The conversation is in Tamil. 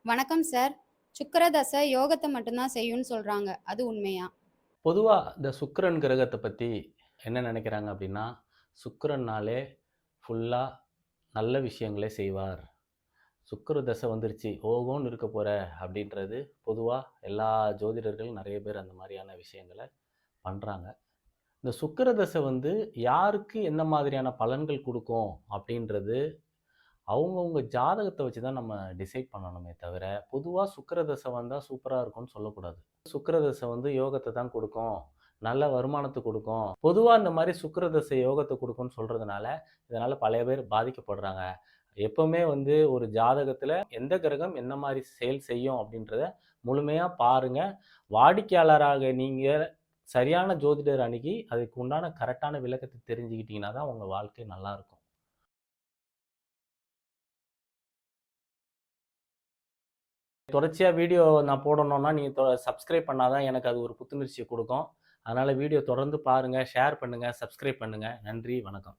வணக்கம் சார். சுக்கிரதசை யோகத்த மட்டும் தான் செய்யும்னு சொல்றாங்க. அது உண்மையா? பொதுவா இந்த சுக்கிரன் கிரகத்த பத்தி என்ன நெனைக்கிறாங்க அப்டின்னா, சுக்கிரன்னாலே ஃபுல்லா நல்ல விஷயங்களே செய்வார். சுக்கிர தசை வந்துருச்சு, ஓஹோன்னு இருக்க போற அப்டின்றது பொதுவா எல்லா ஜோதிடர்களும் நெறைய பேர் அந்த மாரியான விஷயங்கள பண்றாங்க. இந்த சுக்கிர தசை வந்து யாருக்கு எந்த மாதிரியான பலன்கள் குடுக்கும் அப்டின்றது அவங்கவங்க ஜாதகத்த வச்சு தான் நம்ம டிசைட் பண்ணணுமே தவிர, பொதுவா சுக்கிர தசை வந்தா சூப்பரா இருக்கும்னு சொல்லக்கூடாது. சுக்கிர தசை வந்து யோகத்த தான் குடுக்கும். நல்ல வருமானத்த குடுக்கும். பொதுவா இந்த மாரி சுக்கிர தசை யோகத்த குடுக்கும்னு சொல்றதுனால, இதனால பல பேர் பாதிக்கப்படுறாங்க. எப்பவுமே வந்து ஒரு ஜாதகத்துல எந்த கிரகம் என்ன மாரி செயல் செய்யும் அப்படின்றத முழுமையா பாருங்க. வாடிக்கையாளராக நீங்க சரியான ஜோதிடர் அணுகி, அதுக்கு உண்டான கரெக்ட்டான விளக்கத்த தெரிஞ்சுக்கிட்டீங்கன்னா தான் உங்க வாழ்க்கை நல்லாருக்கும். தொடர்ச்சியா வீடியோ நான் போடணும்னா, நீங்க சப்ஸ்கிரைப் பண்ணா தான் எனக்கு அது ஒரு புத்துணர்ச்சிய குடுக்கும். அதனால வீடியோ தொடர்ந்து பாருங்க, ஷேர் பண்ணுங்க, சப்ஸ்கிரைப் பண்ணுங்க. நன்றி, வணக்கம்.